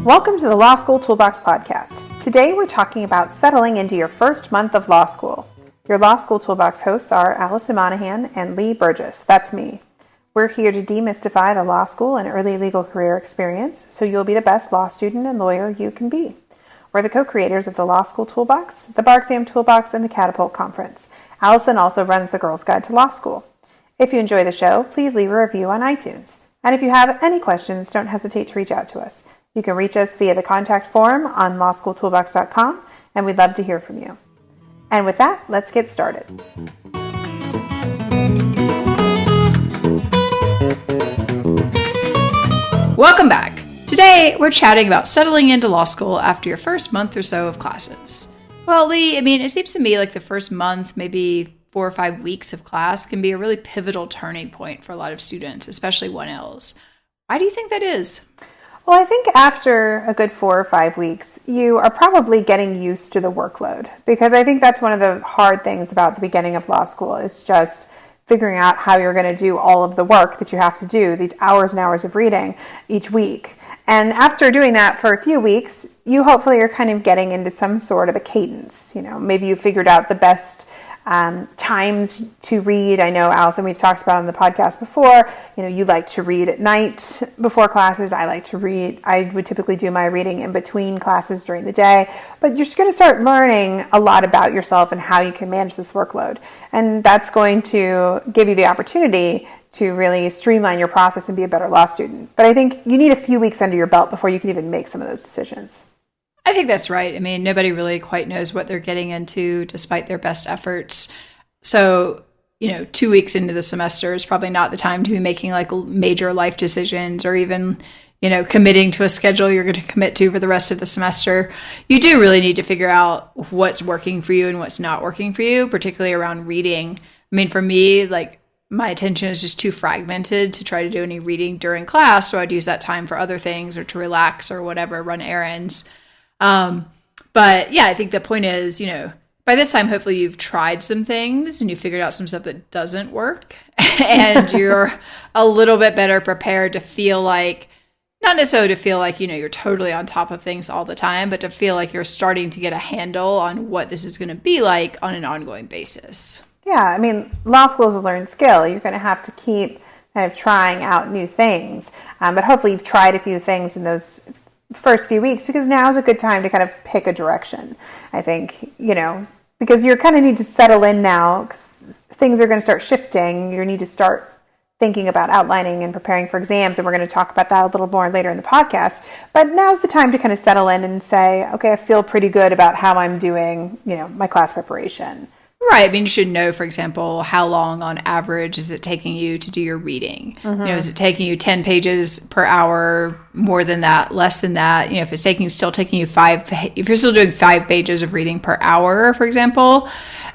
Welcome to the Law School Toolbox Podcast. Today we're talking about settling into your first month of law school. Your Law School Toolbox hosts are Allison Monahan and Lee Burgess. That's me. We're here to demystify the law school and early legal career experience so you'll be the best law student and lawyer you can be. We're the co-creators of the Law School Toolbox, the Bar Exam Toolbox, and the Catapult Conference. Allison also runs the Girls Guide to Law School. If you enjoy the show, please leave a review on iTunes. And if you have any questions, don't hesitate to reach out to us. You can reach us via the contact form on lawschooltoolbox.com, and we'd love to hear from you. And with that, let's get started. Welcome back. Today, we're chatting about settling into law school after your first month or so of classes. Well, Lee, it seems to me like the first month, maybe 4 or 5 weeks of class can be a really pivotal turning point for a lot of students, especially 1Ls. Why do you think that is? Well, I think after a good 4 or 5 weeks, you are probably getting used to the workload, because I think that's one of the hard things about the beginning of law school is just figuring out how you're going to do all of the work that you have to do, these hours and hours of reading each week. And after doing that for a few weeks, you hopefully are kind of getting into some sort of a cadence. Maybe you figured out the best times to read. I know, Allison, we've talked about on the podcast before, you like to read at night before classes. I like to read. I would typically do my reading in between classes during the day, but you're just going to start learning a lot about yourself and how you can manage this workload. And that's going to give you the opportunity to really streamline your process and be a better law student. But I think you need a few weeks under your belt before you can even make some of those decisions. I think that's right. Nobody really quite knows what they're getting into despite their best efforts. So, 2 weeks into the semester is probably not the time to be making like major life decisions or even, committing to a schedule you're going to commit to for the rest of the semester. You do really need to figure out what's working for you and what's not working for you, particularly around reading. For me, my attention is just too fragmented to try to do any reading during class. So I'd use that time for other things or to relax or whatever, run errands. But yeah, I think the point is, by this time, hopefully you've tried some things and you figured out some stuff that doesn't work and you're a little bit better prepared to feel like, not necessarily to feel like, you're totally on top of things all the time, but to feel like you're starting to get a handle on what this is going to be like on an ongoing basis. Yeah. Law school is a learned skill. You're going to have to keep kind of trying out new things. But hopefully you've tried a few things in those first few weeks, because now is a good time to kind of pick a direction. I think, because you kind of need to settle in now because things are going to start shifting. You need to start thinking about outlining and preparing for exams. And we're going to talk about that a little more later in the podcast. But now's the time to kind of settle in and say, okay, I feel pretty good about how I'm doing, my class preparation. Right. You should know, for example, how long on average is it taking you to do your reading? Mm-hmm. Is it taking you 10 pages per hour, more than that, less than that? If it's still taking you if you're still doing 5 pages of reading per hour, for example,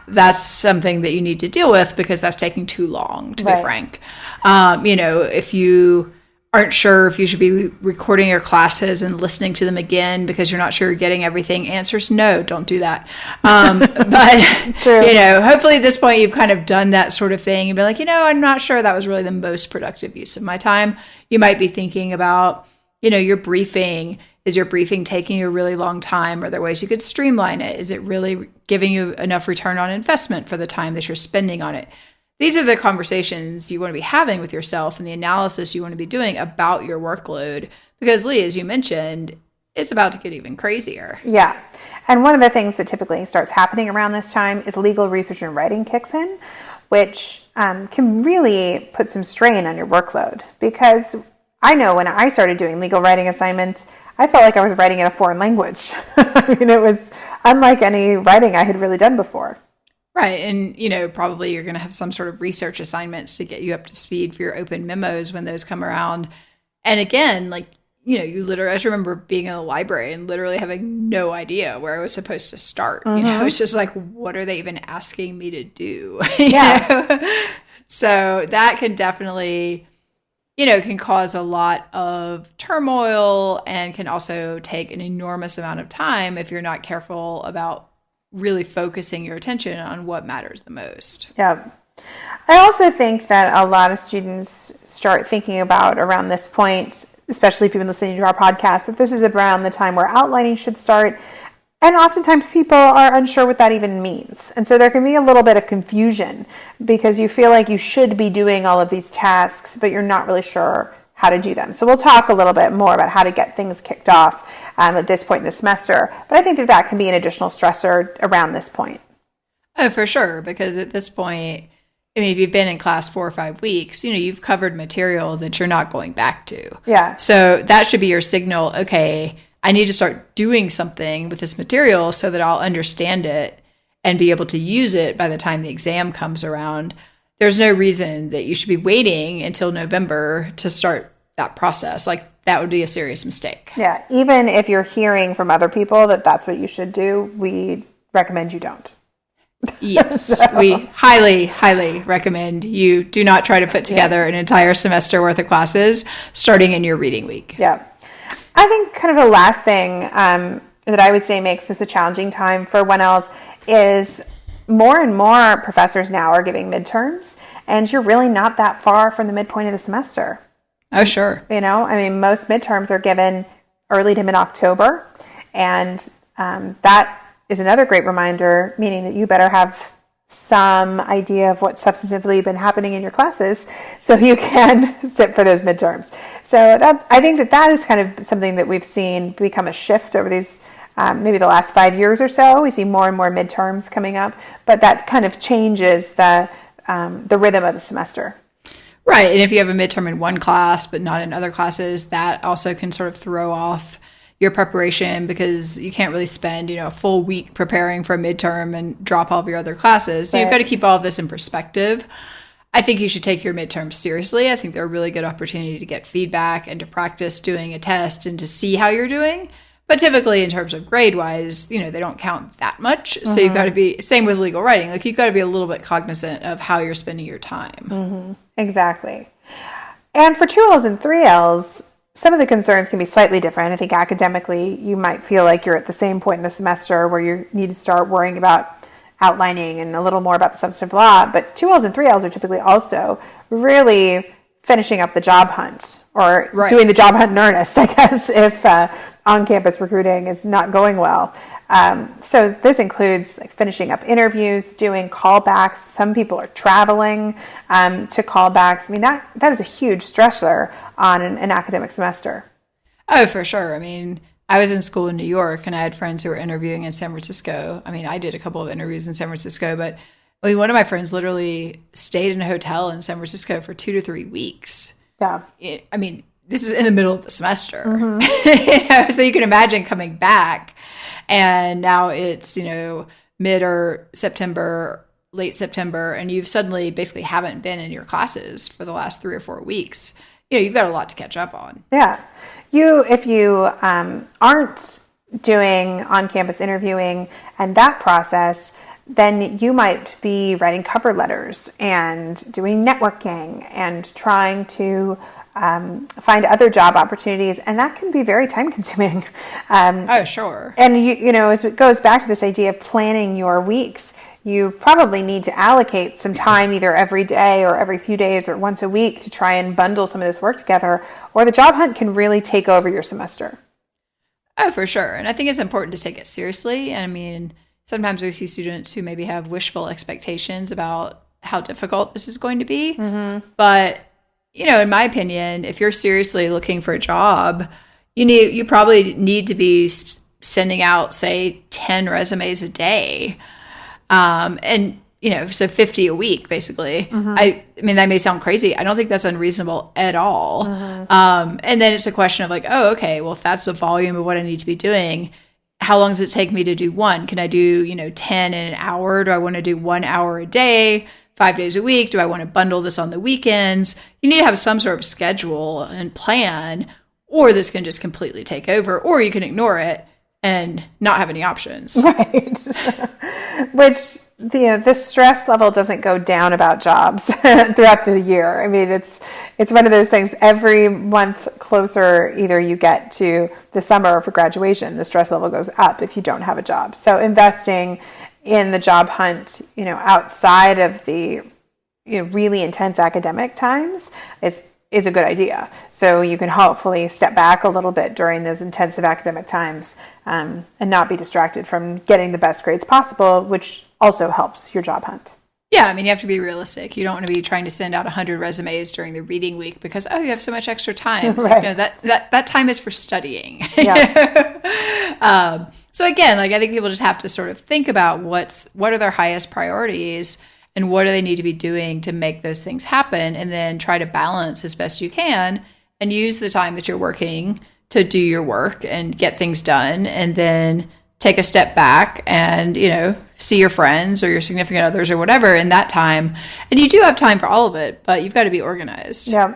that's something that you need to deal with because that's taking too long, to be frank. If you aren't sure if you should be recording your classes and listening to them again because you're not sure you're getting everything answers, no, don't do that. But, True. Hopefully at this point you've kind of done that sort of thing. You'd be like, I'm not sure that was really the most productive use of my time. You might be thinking about, your briefing. Is your briefing taking you a really long time? Are there ways you could streamline it? Is it really giving you enough return on investment for the time that you're spending on it? These are the conversations you want to be having with yourself and the analysis you want to be doing about your workload. Because, Lee, as you mentioned, it's about to get even crazier. Yeah. And one of the things that typically starts happening around this time is legal research and writing kicks in, which can really put some strain on your workload. Because I know when I started doing legal writing assignments, I felt like I was writing in a foreign language. It was unlike any writing I had really done before. Right. And, probably you're going to have some sort of research assignments to get you up to speed for your open memos when those come around. And again, you literally, I just remember being in the library and literally having no idea where I was supposed to start. Mm-hmm. It's just like, what are they even asking me to do? Yeah. So that can definitely, can cause a lot of turmoil and can also take an enormous amount of time if you're not careful about really focusing your attention on what matters the most. Yeah. I also think that a lot of students start thinking about around this point, especially if you've been listening to our podcast, that this is around the time where outlining should start. And oftentimes people are unsure what that even means. And so there can be a little bit of confusion because you feel like you should be doing all of these tasks, but you're not really sure how to do them. So we'll talk a little bit more about how to get things kicked off at this point in the semester. But I think that that can be an additional stressor around this point. Oh, for sure. Because at this point, I mean, if you've been in class 4 or 5 weeks, you've covered material that you're not going back to. Yeah. So that should be your signal. Okay, I need to start doing something with this material so that I'll understand it and be able to use it by the time the exam comes around. There's no reason that you should be waiting until November to start that process. Like, that would be a serious mistake. Yeah. Even if you're hearing from other people that that's what you should do, we recommend you don't. Yes, we highly, highly recommend you do not try to put together an entire semester worth of classes starting in your reading week. Yeah. I think kind of the last thing that I would say makes this a challenging time for 1Ls is more and more professors now are giving midterms, and you're really not that far from the midpoint of the semester. Oh, sure. Most midterms are given early to mid-October, and that is another great reminder, meaning that you better have some idea of what's substantively been happening in your classes so you can sit for those midterms. So I think that is kind of something that we've seen become a shift over these maybe the last 5 years or so. We see more and more midterms coming up, but that kind of changes the rhythm of the semester. Right. And if you have a midterm in one class but not in other classes, that also can sort of throw off your preparation because you can't really spend, a full week preparing for a midterm and drop all of your other classes. So You've got to keep all of this in perspective. I think you should take your midterms seriously. I think they're a really good opportunity to get feedback and to practice doing a test and to see how you're doing. But typically in terms of grade wise, they don't count that much. So you've got to be, same with legal writing, like you've got to be a little bit cognizant of how you're spending your time. Mm-hmm. Exactly. And for 2Ls and 3Ls, some of the concerns can be slightly different. I think academically, you might feel like you're at the same point in the semester where you need to start worrying about outlining and a little more about the substantive law. But 2Ls and 3Ls are typically also really finishing up the job hunt or doing the job hunt in earnest, I guess, if on-campus recruiting is not going well. So this includes like finishing up interviews, doing callbacks. Some people are traveling to callbacks. I mean, that is a huge stressor on an academic semester. Oh, for sure. I mean, I was in school in New York and I had friends who were interviewing in San Francisco. I mean, I did a couple of interviews in San Francisco, but one of my friends literally stayed in a hotel in San Francisco for 2 to 3 weeks. Yeah. This is in the middle of the semester. Mm-hmm. So you can imagine coming back and now it's, mid or September, late September, and you've suddenly basically haven't been in your classes for the last 3 or 4 weeks. You've got a lot to catch up on. Yeah. If you aren't doing on-campus interviewing and that process, then you might be writing cover letters and doing networking and trying to find other job opportunities, and that can be very time consuming. Oh, sure. And as it goes back to this idea of planning your weeks, you probably need to allocate some time either every day or every few days or once a week to try and bundle some of this work together, or the job hunt can really take over your semester. Oh, for sure. And I think it's important to take it seriously. I mean, sometimes we see students who maybe have wishful expectations about how difficult this is going to be. Mm-hmm. But, in my opinion, if you're seriously looking for a job, you probably need to be sending out, say, 10 resumes a day. So 50 a week, basically. Mm-hmm. I mean, that may sound crazy. I don't think that's unreasonable at all. Mm-hmm. And then it's a question of like, oh, okay, well, if that's the volume of what I need to be doing, how long does it take me to do one? Can I do, 10 in an hour? Do I want to do 1 hour a day, 5 days a week? Do I want to bundle this on the weekends? You need to have some sort of schedule and plan, or this can just completely take over, or you can ignore it and not have any options. Right. Which, the stress level doesn't go down about jobs throughout the year. I mean, it's one of those things. Every month closer, either you get to the summer or for graduation, the stress level goes up if you don't have a job. So investing in the job hunt, outside of the really intense academic times is a good idea. So you can hopefully step back a little bit during those intensive academic times and not be distracted from getting the best grades possible, which also helps your job hunt. Yeah, I mean, you have to be realistic. You don't want to be trying to send out 100 resumes during the reading week because, you have so much extra time. It's right. like, no, that time is for studying. Yeah. So again, I think people just have to sort of think about what are their highest priorities and what do they need to be doing to make those things happen, and then try to balance as best you can and use the time that you're working to do your work and get things done, and then take a step back and, see your friends or your significant others or whatever in that time. And you do have time for all of it, but you've got to be organized. Yeah.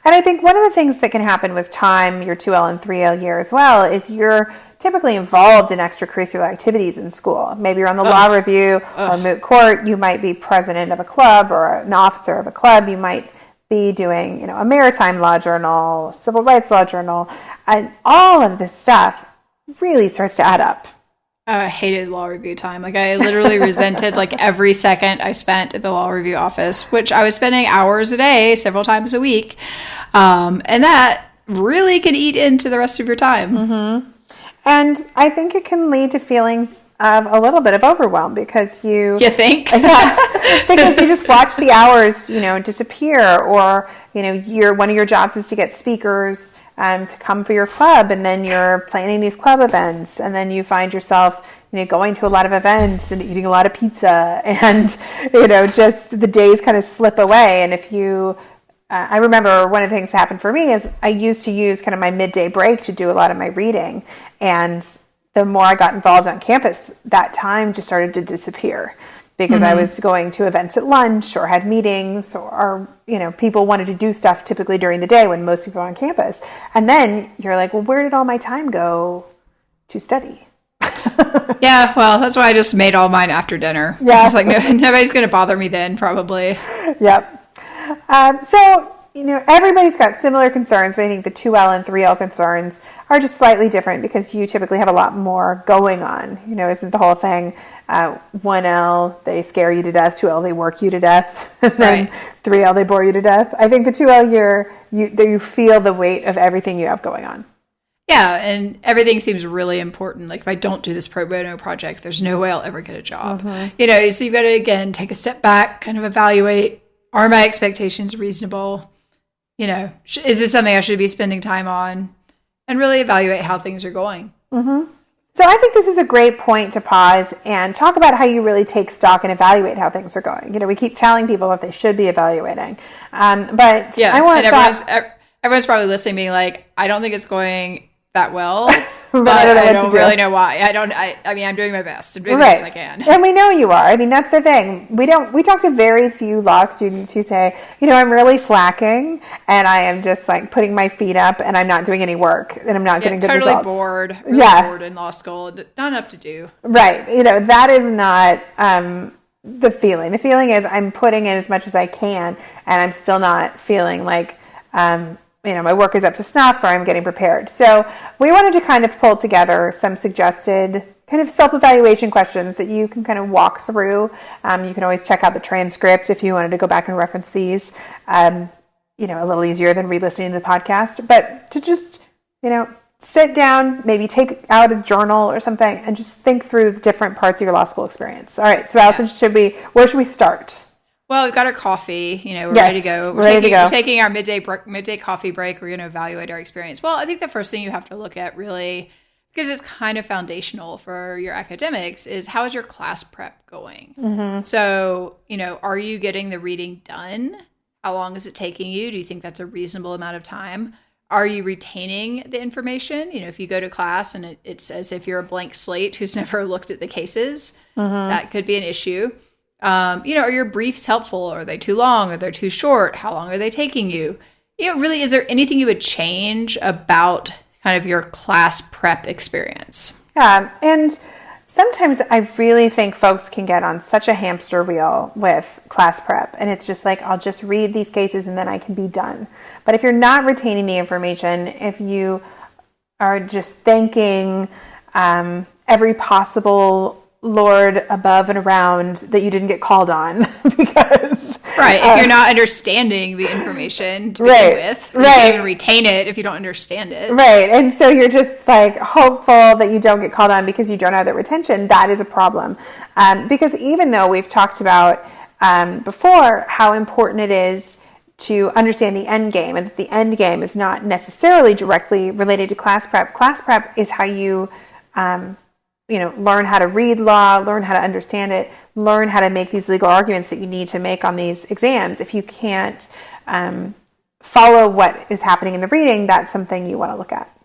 And I think one of the things that can happen with time, your 2L and 3L year as well, is you're typically involved in extracurricular activities in school. Maybe you're on the law review or moot court. You might be president of a club or an officer of a club. You might be doing, a maritime law journal, civil rights law journal, and all of this stuff really starts to add up. I hated law review time. I literally resented every second I spent at the law review office, which I was spending hours a day, several times a week. And that really can eat into the rest of your time. Mm-hmm. And I think it can lead to feelings of a little bit of overwhelm because you think? Yeah, because you just watch the hours, disappear, or, one of your jobs is to get speakers to come for your club, and then you're planning these club events, and then you find yourself, going to a lot of events and eating a lot of pizza, and, just the days kind of slip away. And if you I remember one of the things that happened for me is I used to use kind of my midday break to do a lot of my reading. And the more I got involved on campus, that time just started to disappear because I was going to events at lunch or had meetings or people wanted to do stuff typically during the day when most people are on campus. And then you're like, well, where did all my time go to study? Yeah, well, that's why I just made all mine after dinner. Yeah. I was like, nobody's going to bother me then, probably. Yep. So, everybody's got similar concerns, but I think the 2L and 3L concerns are just slightly different because you typically have a lot more going on. Isn't the whole thing 1L, they scare you to death, 2L, they work you to death, and then 3L, they bore you to death. I think the 2L year, you feel the weight of everything you have going on. Yeah, and everything seems really important. If I don't do this pro bono project, there's no way I'll ever get a job. Mm-hmm. So you've got to, again, take a step back, kind of evaluate, are my expectations reasonable? Is this something I should be spending time on? And really evaluate how things are going. Mm-hmm. So I think this is a great point to pause and talk about how you really take stock and evaluate how things are going. We keep telling people what they should be evaluating. But yeah, I want and everyone's probably listening being like, I don't think it's going that well, but I don't really know why. I mean, I'm doing my best. I'm doing the best I can. And we know you are. I mean, that's the thing. We talk to very few law students who say, I'm really slacking and I am just putting my feet up and I'm not doing any work and I'm not getting good results. Bored. Really bored in law school. Not enough to do. Right. That is not the feeling. The feeling is I'm putting in as much as I can and I'm still not feeling like my work is up to snuff or I'm getting prepared. So we wanted to kind of pull together some suggested kind of self-evaluation questions that you can kind of walk through. You can always check out the transcript if you wanted to go back and reference these, a little easier than re-listening to the podcast. But to just, sit down, maybe take out a journal or something and just think through the different parts of your law school experience. All right, so Allison, where should we start? Well, we've got our coffee, we're ready to go. We're taking our midday coffee break. We're going to evaluate our experience. Well, I think the first thing you have to look at really, because it's kind of foundational for your academics, is how is your class prep going? Mm-hmm. So, are you getting the reading done? How long is it taking you? Do you think that's a reasonable amount of time? Are you retaining the information? If you go to class and it's as if you're a blank slate who's never looked at the cases, that could be an issue. Are your briefs helpful? Are they too long? Are they too short? How long are they taking you? Really, is there anything you would change about kind of your class prep experience? And sometimes I really think folks can get on such a hamster wheel with class prep. And it's just like, I'll just read these cases and then I can be done. But if you're not retaining the information, if you are just thanking every possible Lord above and around that you didn't get called on because... Right. If you're not understanding the information to begin with, you can't even retain it if you don't understand it. Right. And so you're just like hopeful that you don't get called on because you don't have that retention. That is a problem. Because even though we've talked about before how important it is to understand the end game, and that the end game is not necessarily directly related to class prep. Class prep is how you learn how to read law, learn how to understand it, learn how to make these legal arguments that you need to make on these exams. If you can't follow what is happening in the reading, that's something you want to look at.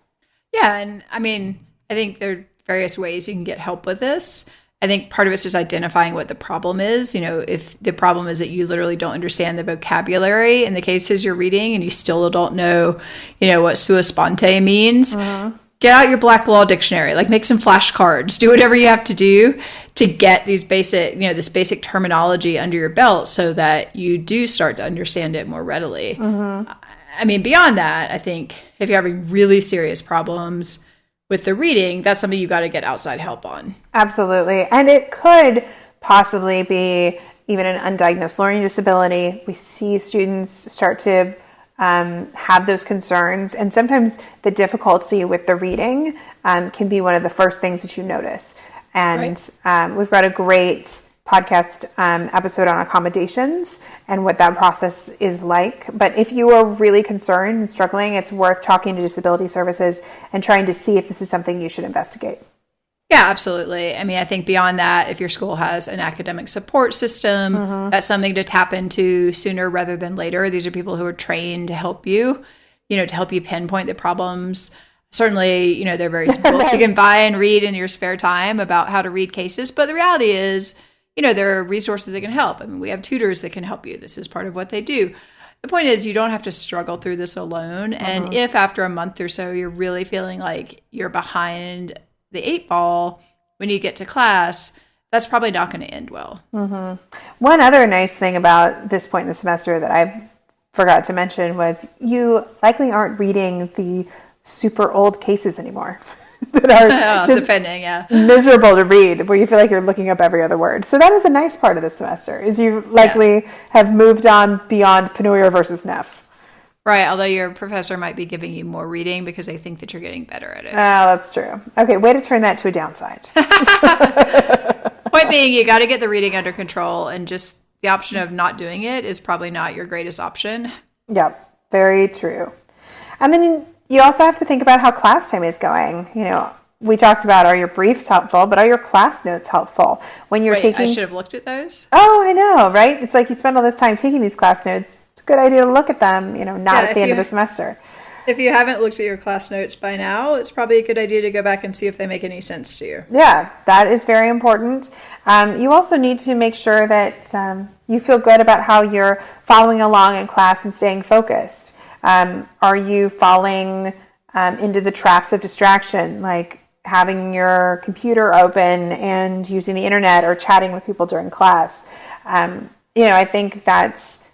Yeah, and I mean, I think there are various ways you can get help with this. I think part of it's just identifying what the problem is. If the problem is that you literally don't understand the vocabulary in the cases you're reading and you still don't know, what sua sponte means, get out your Black Law Dictionary, make some flashcards, do whatever you have to do to get these basic, this basic terminology under your belt so that you do start to understand it more readily. I mean, beyond that, I think if you're having really serious problems with the reading, that's something you got to get outside help on. Absolutely. And it could possibly be even an undiagnosed learning disability. We see students start to have those concerns. And sometimes the difficulty with the reading can be one of the first things that you notice. And we've got a great podcast episode on accommodations and what that process is like. But if you are really concerned and struggling, it's worth talking to disability services and trying to see if this is something you should investigate. Yeah, absolutely. I mean, I think beyond that, if your school has an academic support system, that's something to tap into sooner rather than later. These are people who are trained to help you, to help you pinpoint the problems. Certainly, they're very simple. You can buy and read in your spare time about how to read cases. But the reality is, there are resources that can help. I mean, we have tutors that can help you. This is part of what they do. The point is, you don't have to struggle through this alone. And if after a month or so, you're really feeling like you're behind the 8 ball when you get to class, that's probably not going to end well. One other nice thing about this point in the semester that I forgot to mention was you likely aren't reading the super old cases anymore that are just miserable to read, where you feel like you're looking up every other word. So that is a nice part of the semester, is you likely have moved on beyond Pennoyer versus Neff. Right, although your professor might be giving you more reading because they think that you're getting better at it. Oh, that's true. Okay, way to turn that to a downside. Point being, you got to get the reading under control, and just the option of not doing it is probably not your greatest option. Yep, very true. And then you also have to think about how class time is going. We talked about, are your briefs helpful, but are your class notes helpful? When you're taking... I should have looked at those. Oh, I know, right? It's like you spend all this time taking these class notes. It's a good idea to look at them, not at the end of the semester. If you haven't looked at your class notes by now, it's probably a good idea to go back and see if they make any sense to you. Yeah, that is very important. You also need to make sure that you feel good about how you're following along in class and staying focused. Are you falling into the traps of distraction, like having your computer open and using the internet or chatting with people during class? I think that's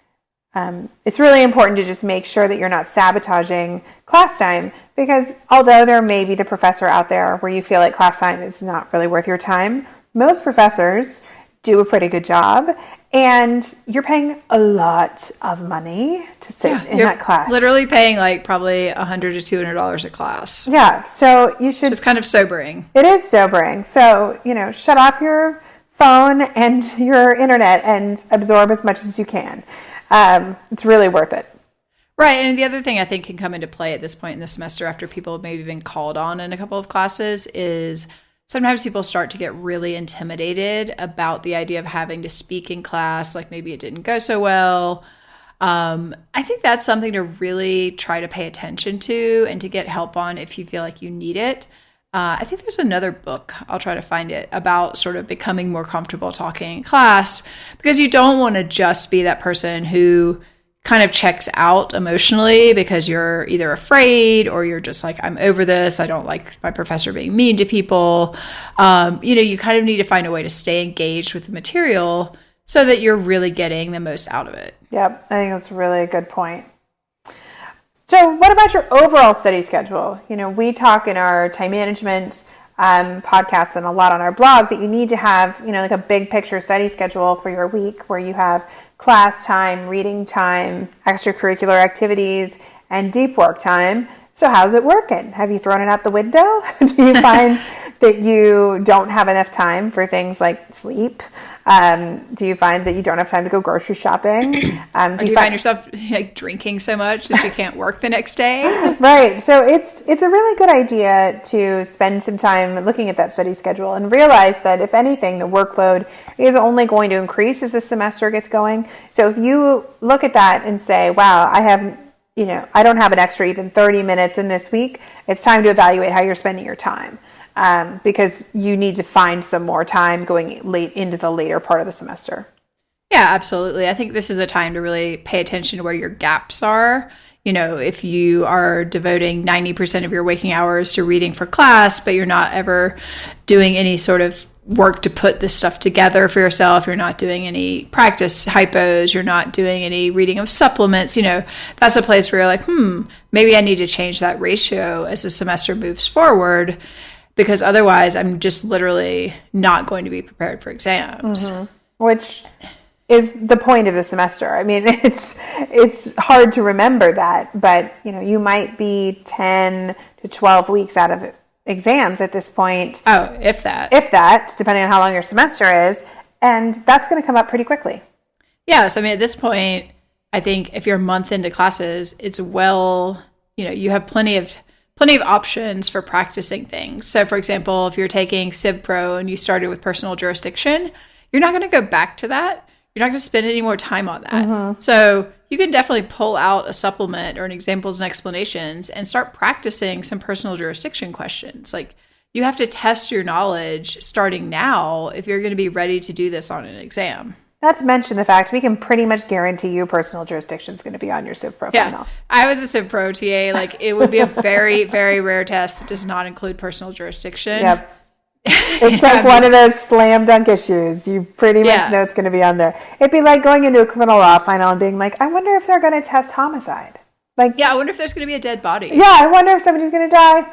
it's really important to just make sure that you're not sabotaging class time, because although there may be the professor out there where you feel like class time is not really worth your time, most professors do a pretty good job, and you're paying a lot of money to sit in that class. Literally paying probably $100 to $200 a class. Yeah, so you should... It's kind of sobering. It is sobering. So, shut off your phone and your internet and absorb as much as you can. It's really worth it. Right, and the other thing I think can come into play at this point in the semester, after people have maybe been called on in a couple of classes, is sometimes people start to get really intimidated about the idea of having to speak in class, like maybe it didn't go so well. I think that's something to really try to pay attention to and to get help on if you feel like you need it. I think there's another book, I'll try to find it, about sort of becoming more comfortable talking in class, because you don't want to just be that person who kind of checks out emotionally because you're either afraid or you're just like, I'm over this. I don't like my professor being mean to people. You kind of need to find a way to stay engaged with the material so that you're really getting the most out of it. Yep, I think that's really a good point. So what about your overall study schedule? We talk in our time management podcasts and a lot on our blog that you need to have, like a big picture study schedule for your week where you have class time, reading time, extracurricular activities, and deep work time. So how's it working? Have you thrown it out the window? Do you find that you don't have enough time for things like sleep? Do you find that you don't have time to go grocery shopping? Do you find yourself like drinking so much that you can't work the next day? Right. So it's a really good idea to spend some time looking at that study schedule and realize that if anything, the workload is only going to increase as the semester gets going. So if you look at that and say, wow, I don't have an extra even 30 minutes in this week, it's time to evaluate how you're spending your time. Because you need to find some more time going late into the later part of the semester. Yeah, absolutely. I think this is the time to really pay attention to where your gaps are. If you are devoting 90% of your waking hours to reading for class, but you're not ever doing any sort of work to put this stuff together for yourself, you're not doing any practice hypos, you're not doing any reading of supplements, that's a place where you're like, maybe I need to change that ratio as the semester moves forward. Because otherwise, I'm just literally not going to be prepared for exams. Mm-hmm. Which is the point of the semester. I mean, it's hard to remember that, but you might be 10 to 12 weeks out of exams at this point. Oh, if that, depending on how long your semester is, and that's going to come up pretty quickly. Yeah. So at this point, I think if you're a month into classes, it's you have plenty of options for practicing things. So for example, if you're taking Civ Pro and you started with personal jurisdiction, you're not going to go back to that. You're not going to spend any more time on that. Mm-hmm. So you can definitely pull out a supplement or an examples and explanations and start practicing some personal jurisdiction questions. Like you have to test your knowledge starting now if you're going to be ready to do this on an exam. Not to mention the fact we can pretty much guarantee you personal jurisdiction is going to be on your Civ Pro final. I was a Civ Pro TA. Like it would be a very, very rare test that does not include personal jurisdiction. Yep. It's like one of those slam dunk issues. You pretty much know it's going to be on there. It'd be like going into a criminal law final and being like, I wonder if they're going to test homicide. I wonder if there's going to be a dead body. Yeah, I wonder if somebody's going to die.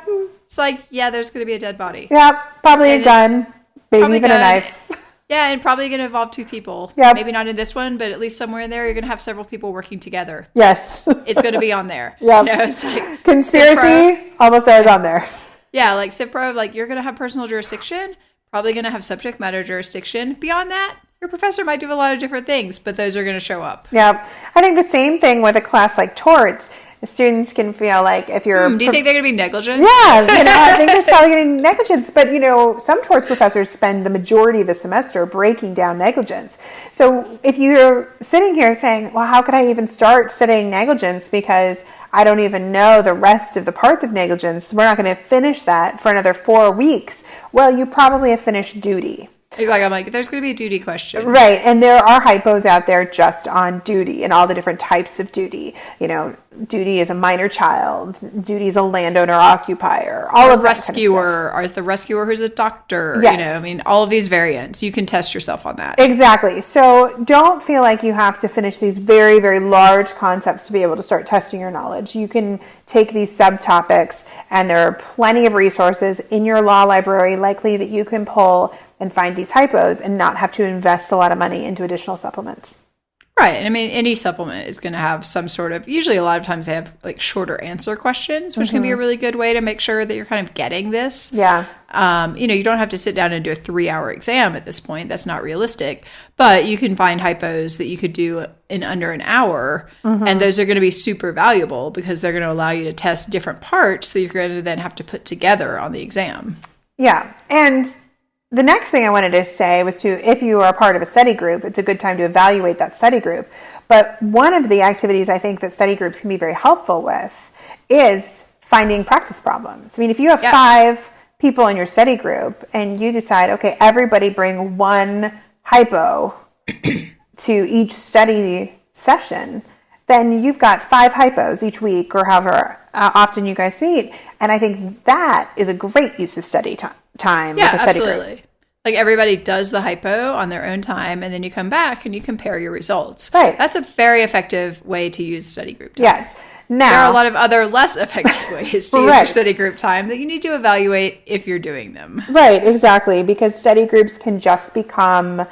It's like, there's going to be a dead body. Yeah, probably a gun, maybe even a knife. Yeah, and probably going to involve two people. Yep. Maybe not in this one, but at least somewhere in there, you're going to have several people working together. Yes. It's going to be on there. Yeah. It's like conspiracy almost always on there. Yeah, like Civ Pro, like you're going to have personal jurisdiction, probably going to have subject matter jurisdiction. Beyond that, your professor might do a lot of different things, but those are going to show up. Yeah. I think the same thing with a class like torts. Students can feel like if you're... do you think they're going to be negligent? Yeah, I think there's probably going to be negligence. But, some torts professors spend the majority of the semester breaking down negligence. So if you're sitting here saying, well, how could I even start studying negligence because I don't even know the rest of the parts of negligence. We're not going to finish that for another 4 weeks. Well, you probably have finished duty. Exactly. I'm like, there's going to be a duty question. Right. And there are hypos out there just on duty and all the different types of duty. Duty is a minor child. Duty is a landowner occupier. All of that rescuer, or is the rescuer who's a doctor. Yes. All of these variants. You can test yourself on that. Exactly. So don't feel like you have to finish these very, very large concepts to be able to start testing your knowledge. You can take these subtopics, and there are plenty of resources in your law library likely that you can pull and find these hypos and not have to invest a lot of money into additional supplements. Right. And any supplement is going to have some sort of, usually a lot of times they have like shorter answer questions, which can be a really good way to make sure that you're kind of getting this. Yeah. You don't have to sit down and do a 3-hour exam at this point. That's not realistic. But you can find hypos that you could do in under an hour. And those are going to be super valuable because they're going to allow you to test different parts that you're going to then have to put together on the exam. Yeah. And the next thing I wanted to say was if you are a part of a study group, it's a good time to evaluate that study group. But one of the activities I think that study groups can be very helpful with is finding practice problems. I mean, if you have 5 people in your study group and you decide, okay, everybody bring one hypo to each study session, then you've got 5 hypos each week or however often you guys meet. And I think that is a great use of study time with a study absolutely. group. Like everybody does the hypo on their own time, and then you come back and you compare your results. Right. That's a very effective way to use study group time. Yes. Now, there are a lot of other less effective ways to use your study group time that you need to evaluate if you're doing them. Right, exactly. Because study groups can just become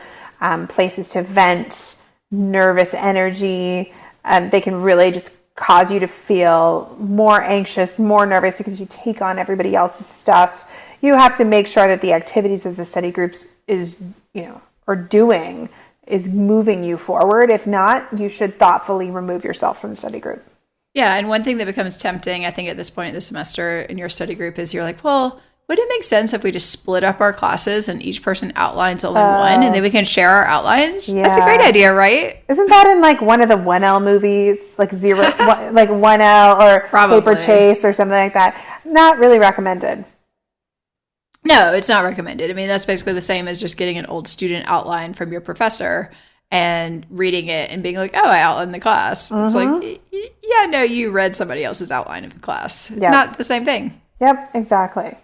places to vent nervous energy. They can really just cause you to feel more anxious, more nervous because you take on everybody else's stuff. You have to make sure that the activities of the study groups are doing is moving you forward. If not, you should thoughtfully remove yourself from the study group. Yeah, and one thing that becomes tempting, I think, at this point in the semester in your study group is you're like, well, would it make sense if we just split up our classes and each person outlines only one and then we can share our outlines? Yeah. That's a great idea, right? Isn't that in like one of the 1L movies, like like 1L or Probably. Paper Chase or something like that? Not really recommended. No, it's not recommended. I mean, that's basically the same as just getting an old student outline from your professor and reading it and being like, oh, I outlined the class. It's like, yeah, no, you read somebody else's outline of the class. Yep. Not the same thing. Yep, exactly.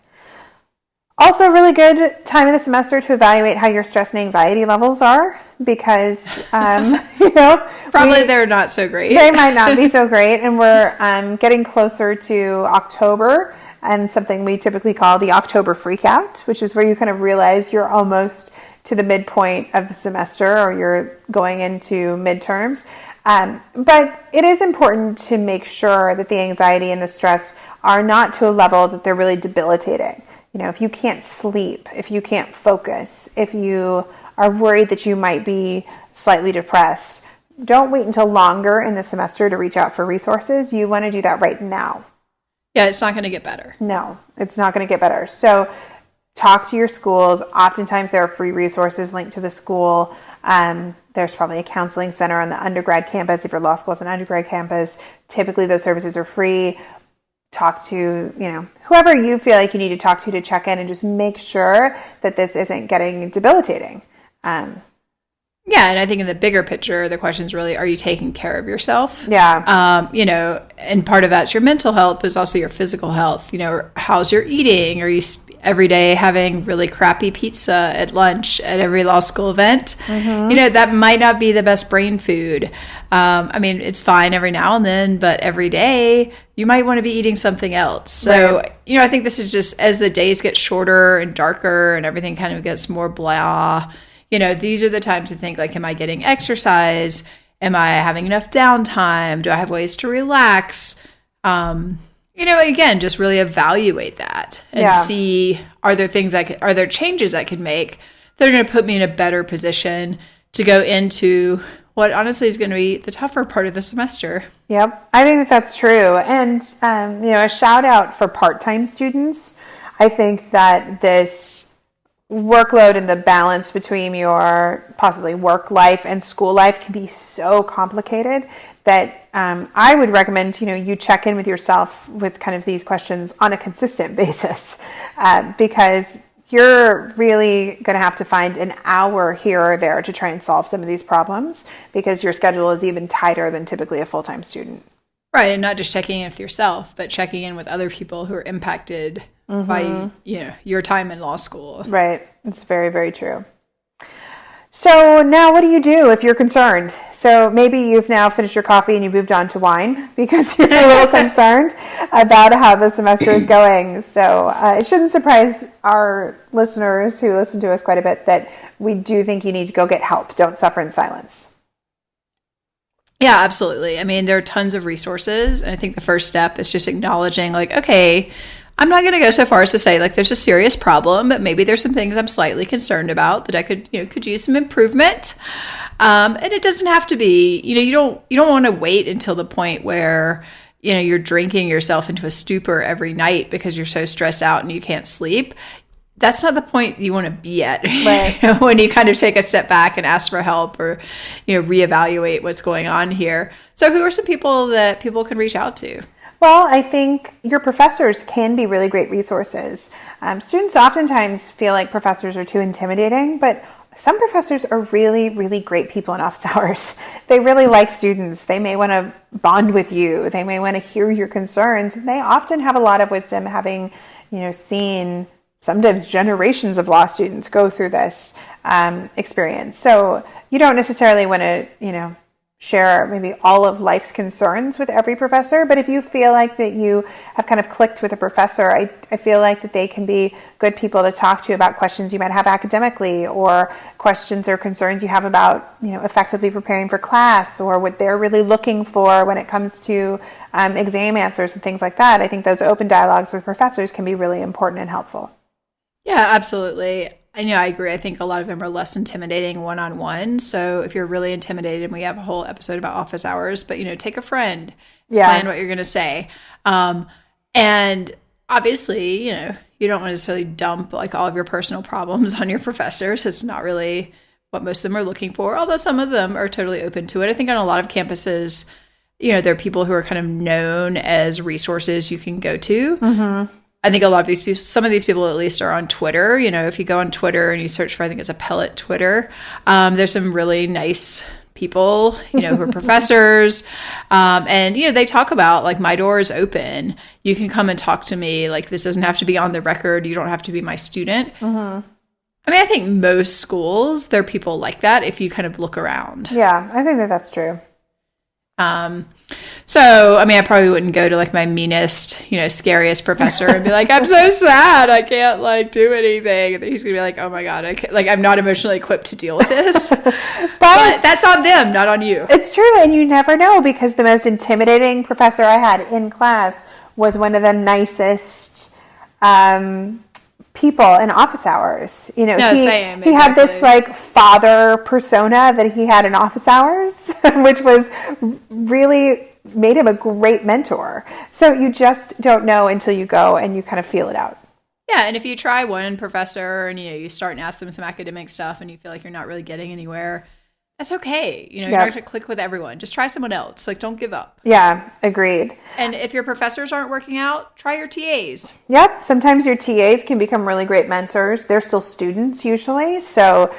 Also, a really good time of the semester to evaluate how your stress and anxiety levels are because, probably they're not so great. They might not be so great. And we're getting closer to October and something we typically call the October freakout, which is where you kind of realize you're almost to the midpoint of the semester or you're going into midterms. But it is important to make sure that the anxiety and the stress are not to a level that they're really debilitating. If you can't sleep, if you can't focus, if you are worried that you might be slightly depressed, don't wait until longer in the semester to reach out for resources. You want to do that right now. Yeah, it's not going to get better. No, it's not going to get better. So talk to your schools. Oftentimes there are free resources linked to the school. There's probably a counseling center on the undergrad campus. If your law school is an undergrad campus, typically those services are free. Talk to, whoever you feel like you need to talk to check in and just make sure that this isn't getting debilitating. Yeah, and I think in the bigger picture, the question is really, are you taking care of yourself? Yeah. And part of that's your mental health, but it's also your physical health. How's your eating? Are you every day having really crappy pizza at lunch at every law school event? That might not be the best brain food. It's fine every now and then, but every day you might want to be eating something else. So, right. I think this is just as the days get shorter and darker and everything kind of gets more blah, these are the times to think like, am I getting exercise? Am I having enough downtime? Do I have ways to relax? Again, just really evaluate that and see, are there changes I can make that are going to put me in a better position to go into what honestly is going to be the tougher part of the semester. Yep, I think that's true. And, a shout out for part-time students. I think that this workload and the balance between your possibly work life and school life can be so complicated that I would recommend, you check in with yourself with kind of these questions on a consistent basis because you're really going to have to find an hour here or there to try and solve some of these problems because your schedule is even tighter than typically a full-time student. Right, and not just checking in with yourself, but checking in with other people who are impacted by, your time in law school. Right, it's very, very true. So now what do you do if you're concerned? So maybe you've now finished your coffee and you moved on to wine because you're a little concerned about how the semester is going. So it shouldn't surprise our listeners who listen to us quite a bit that we do think you need to go get help. Don't suffer in silence. Yeah, absolutely. I mean, there are tons of resources. And I think the first step is just acknowledging like, okay, I'm not going to go so far as to say like there's a serious problem, but maybe there's some things I'm slightly concerned about that I could use some improvement. And it doesn't have to be, you don't want to wait until the point where, you're drinking yourself into a stupor every night because you're so stressed out and you can't sleep. That's not the point you want to be at right. When you kind of take a step back and ask for help or, reevaluate what's going on here. So who are some people that people can reach out to? Well, I think your professors can be really great resources. Students oftentimes feel like professors are too intimidating, but some professors are really, really great people in office hours. They really like students. They may want to bond with you. They may want to hear your concerns. They often have a lot of wisdom, having, seen sometimes generations of law students go through this experience. So you don't necessarily want to, share maybe all of life's concerns with every professor, but if you feel like that you have kind of clicked with a professor, I feel like that they can be good people to talk to about questions you might have academically, or questions or concerns you have about, effectively preparing for class, or what they're really looking for when it comes to exam answers and things like that. I think those open dialogues with professors can be really important and helpful. Yeah, absolutely. I agree. I think a lot of them are less intimidating one-on-one. So if you're really intimidated, and we have a whole episode about office hours, but, take a friend, plan what you're going to say. And obviously, you don't want to necessarily dump like all of your personal problems on your professors. It's not really what most of them are looking for, although some of them are totally open to it. I think on a lot of campuses, there are people who are kind of known as resources you can go to. Mm-hmm. I think a lot of these people, some of these people at least, are on Twitter. If you go on Twitter and you search for, I think it's Appellate Twitter, there's some really nice people, who are professors. And, they talk about like, my door is open. You can come and talk to me. Like, this doesn't have to be on the record. You don't have to be my student. Mm-hmm. I think most schools, there are people like that if you kind of look around. Yeah, I think that that's true. So, I probably wouldn't go to like my meanest, scariest professor and be like, I'm so sad. I can't like do anything. And he's going to be like, oh my God, I'm not emotionally equipped to deal with this. but that's on them, not on you. It's true. And you never know, because the most intimidating professor I had in class was one of the nicest, people in office hours. He had this like father persona that he had in office hours, which was really made him a great mentor. So you just don't know until you go and you kind of feel it out. Yeah, and if you try one professor and you start and ask them some academic stuff and you feel like you're not really getting anywhere, that's okay. You're not going to click with everyone. Just try someone else. Like, don't give up. Yeah, agreed. And if your professors aren't working out, try your TAs. Yep. Sometimes your TAs can become really great mentors. They're still students usually. So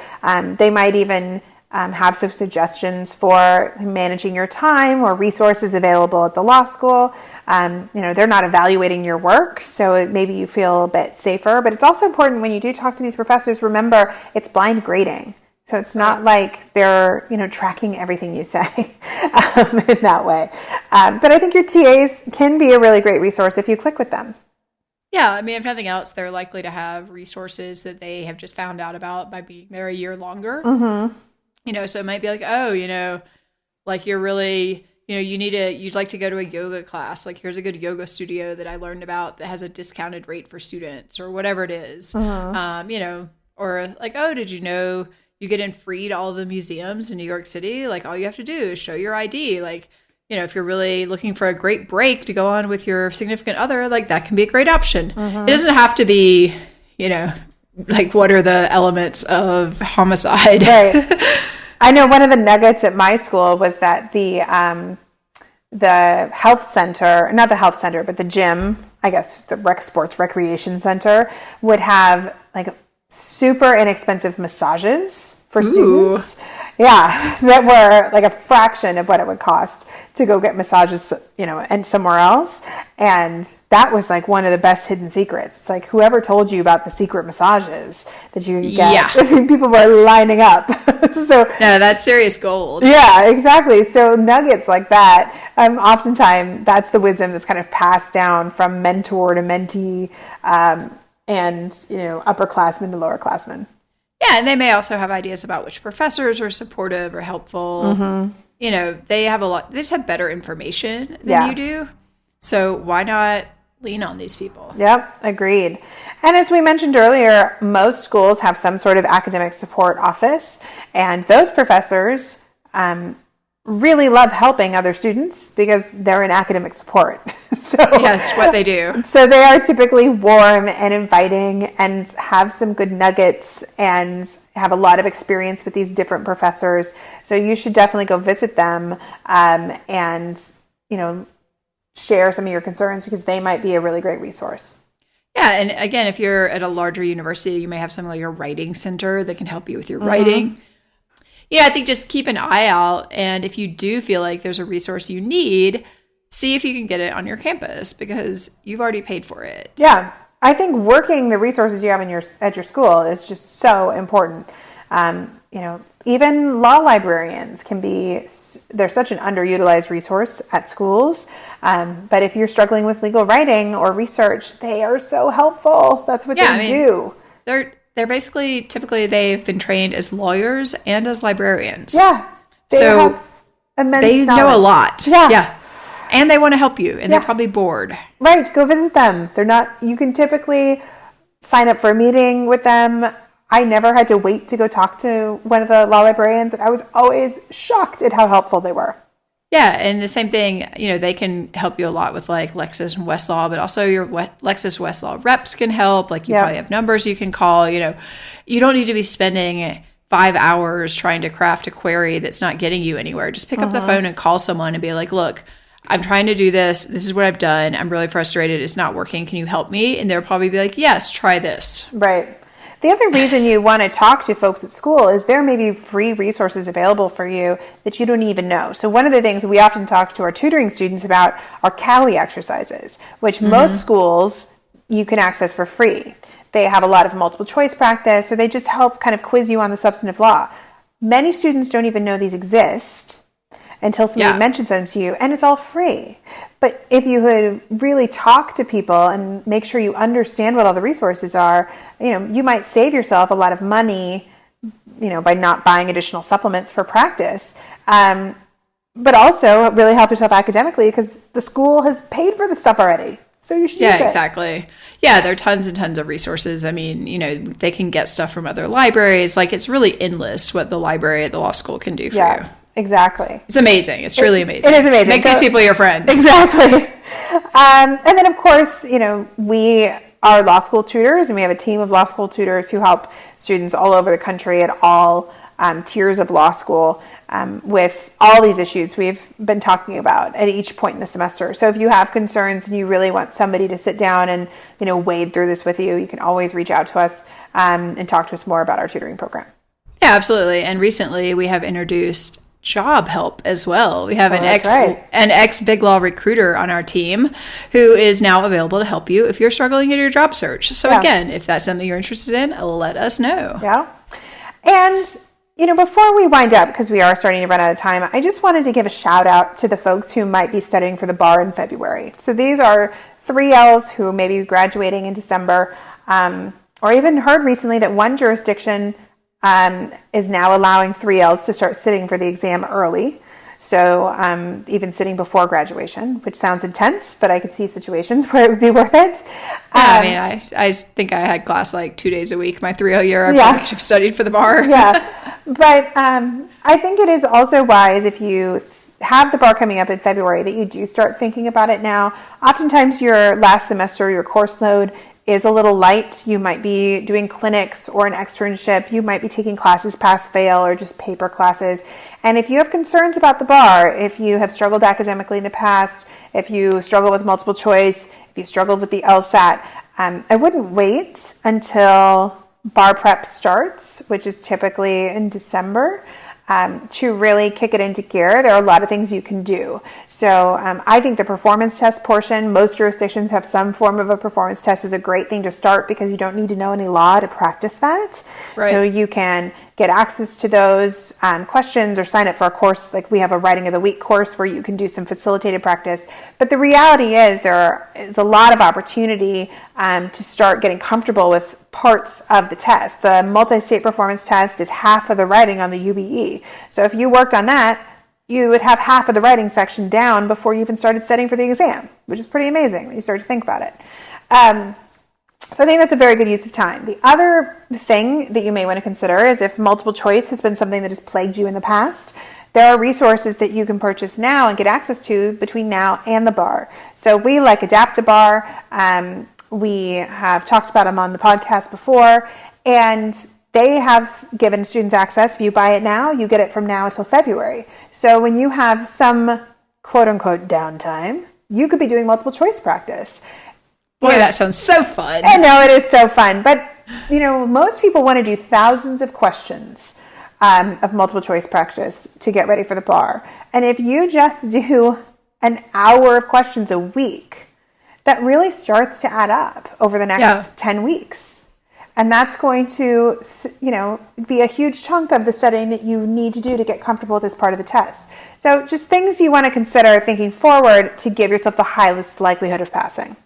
they might even have some suggestions for managing your time or resources available at the law school. They're not evaluating your work, so maybe you feel a bit safer. But it's also important when you do talk to these professors, remember it's blind grading. So it's not like they're, tracking everything you say in that way. But I think your TAs can be a really great resource if you click with them. Yeah, if nothing else, they're likely to have resources that they have just found out about by being there a year longer. Mm-hmm. So it might be like, like you're really, you'd like to go to a yoga class. Like, here's a good yoga studio that I learned about that has a discounted rate for students, or whatever it is. Mm-hmm. Or like, oh, did you know you get in free to all the museums in New York City? Like, all you have to do is show your ID. Like, if you're really looking for a great break to go on with your significant other, like that can be a great option. Mm-hmm. It doesn't have to be, like what are the elements of homicide? Right. I know one of the nuggets at my school was that the health center, not the health center, but the gym, I guess the sports recreation center, would have like super inexpensive massages for students. Yeah, that were like a fraction of what it would cost to go get massages, and somewhere else. And that was like one of the best hidden secrets. It's like, whoever told you about the secret massages that you could get, yeah. People were lining up. So no, that's serious gold. Yeah, exactly. So nuggets like that, oftentimes that's the wisdom that's kind of passed down from mentor to mentee, and upperclassmen to lowerclassmen. Yeah, and they may also have ideas about which professors are supportive or helpful. Mm-hmm. They just have better information than you do. So why not lean on these people? Yep, agreed. And as we mentioned earlier, most schools have some sort of academic support office, and those professors really love helping other students because they're in academic support. So yeah, it's what they do. So they are typically warm and inviting and have some good nuggets and have a lot of experience with these different professors. So you should definitely go visit them and share some of your concerns, because they might be a really great resource. Yeah, and again, if you're at a larger university, you may have something like a writing center that can help you with your writing. Yeah, I think just keep an eye out, and if you do feel like there's a resource you need, see if you can get it on your campus because you've already paid for it. Yeah, I think working the resources you have at your school is just so important. Even law librarians they're such an underutilized resource at schools. But if you're struggling with legal writing or research, they are so helpful. That's what they do. They're basically, typically they've been trained as lawyers and as librarians. Yeah. They have immense knowledge. Know a lot. Yeah. And they want to help you, and they're probably bored. Right. Go visit them. You can typically sign up for a meeting with them. I never had to wait to go talk to one of the law librarians, and I was always shocked at how helpful they were. Yeah, and the same thing, they can help you a lot with like Lexis and Westlaw, but also your Lexis Westlaw reps can help. Like you probably have numbers you can call. You don't need to be spending 5 hours trying to craft a query that's not getting you anywhere. Just pick up the phone and call someone and be like, look, I'm trying to do this. This is what I've done. I'm really frustrated. It's not working. Can you help me? And they'll probably be like, yes, try this. Right. The other reason you want to talk to folks at school is there may be free resources available for you that you don't even know. So one of the things we often talk to our tutoring students about are Cali exercises, which most schools you can access for free. They have a lot of multiple choice practice, or they just help kind of quiz you on the substantive law. Many students don't even know these exist until somebody mentions them to you, and it's all free. But if you would really talk to people and make sure you understand what all the resources are, you might save yourself a lot of money, by not buying additional supplements for practice. But also really help yourself academically because the school has paid for the stuff already. So you should use it. Yeah, exactly. Yeah, there are tons and tons of resources. I mean, they can get stuff from other libraries. Like, it's really endless what the library at the law school can do for you. Exactly. It's amazing. It's truly amazing. It is amazing. Make these people your friends. Exactly. And then, of course, we are law school tutors, and we have a team of law school tutors who help students all over the country at all tiers of law school with all these issues we've been talking about at each point in the semester. So if you have concerns and you really want somebody to sit down and, wade through this with you, you can always reach out to us and talk to us more about our tutoring program. Yeah, absolutely. And recently we have introduced job help as well. We have an ex Big Law recruiter on our team who is now available to help you if you're struggling in your job search. So again, if that's something you're interested in, let us know. Yeah. And before we wind up, because we are starting to run out of time, I just wanted to give a shout out to the folks who might be studying for the bar in February. So these are 3Ls who may be graduating in December, or even heard recently that one jurisdiction is now allowing 3Ls to start sitting for the exam early. So even sitting before graduation, which sounds intense, but I could see situations where it would be worth it. I think I had class like 2 days a week my 3L year. I probably should have studied for the bar. But I think it is also wise if you have the bar coming up in February that you do start thinking about it now. Oftentimes your last semester, your course load is a little light. You might be doing clinics or an externship. You might be taking classes pass-fail or just paper classes. And if you have concerns about the bar, if you have struggled academically in the past, if you struggle with multiple choice, if you struggled with the LSAT, I wouldn't wait until bar prep starts, which is typically in December, to really kick it into gear. There are a lot of things you can do. So I think the performance test portion, most jurisdictions have some form of a performance test, is a great thing to start because you don't need to know any law to practice that. Right. So you can get access to those questions or sign up for a course. Like we have a Writing of the Week course where you can do some facilitated practice. But the reality is there is a lot of opportunity to start getting comfortable with parts of the test. The multi-state performance test is half of the writing on the UBE. So if you worked on that, you would have half of the writing section down before you even started studying for the exam, which is pretty amazing when you start to think about it. So I think that's a very good use of time. The other thing that you may want to consider is if multiple choice has been something that has plagued you in the past, there are resources that you can purchase now and get access to between now and the bar. So we like Adapt-A-Bar. We have talked about them on the podcast before, and they have given students access. If you buy it now, you get it from now until February. So when you have some quote-unquote downtime, you could be doing multiple choice practice. Boy, that sounds so fun. I know, it is so fun. But, most people want to do thousands of questions of multiple choice practice to get ready for the bar. And if you just do an hour of questions a week, that really starts to add up over the next 10 weeks. And that's going to, be a huge chunk of the studying that you need to do to get comfortable with this part of the test. So just things you want to consider thinking forward to give yourself the highest likelihood of passing.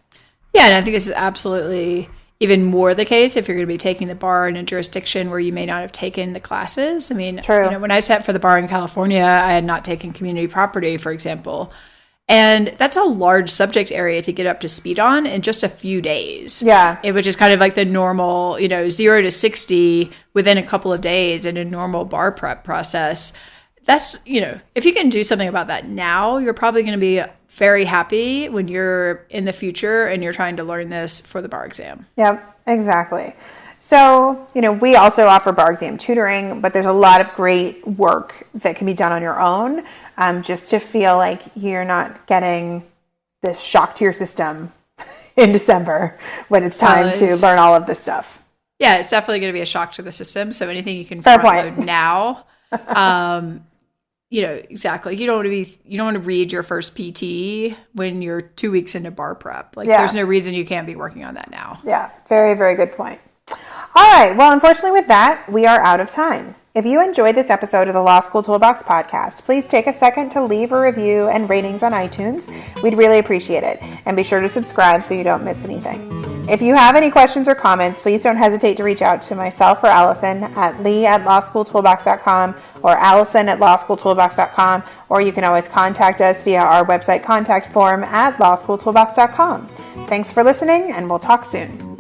Yeah, and I think this is absolutely even more the case if you're going to be taking the bar in a jurisdiction where you may not have taken the classes. I mean, True. When I sat for the bar in California, I had not taken community property, for example. And that's a large subject area to get up to speed on in just a few days. Yeah. Which is kind of like the normal, 0 to 60 within a couple of days in a normal bar prep process. That's, if you can do something about that now, you're probably going to be very happy when you're in the future and you're trying to learn this for the bar exam. Yep, exactly. So, we also offer bar exam tutoring, but there's a lot of great work that can be done on your own, just to feel like you're not getting this shock to your system in December when it's time to learn all of this stuff. Yeah, it's definitely going to be a shock to the system. So anything you can Fair front point. load now, exactly. You don't want to read your first PT when you're 2 weeks into bar prep. There's no reason you can't be working on that now. Yeah, very, very good point. All right. Well, unfortunately with that, we are out of time. If you enjoyed this episode of the Law School Toolbox Podcast, please take a second to leave a review and ratings on iTunes. We'd really appreciate it. And be sure to subscribe so you don't miss anything. If you have any questions or comments, please don't hesitate to reach out to myself or Allison at lee@lawschooltoolbox.com or allison@lawschooltoolbox.com, or you can always contact us via our website contact form at lawschooltoolbox.com. Thanks for listening, and we'll talk soon.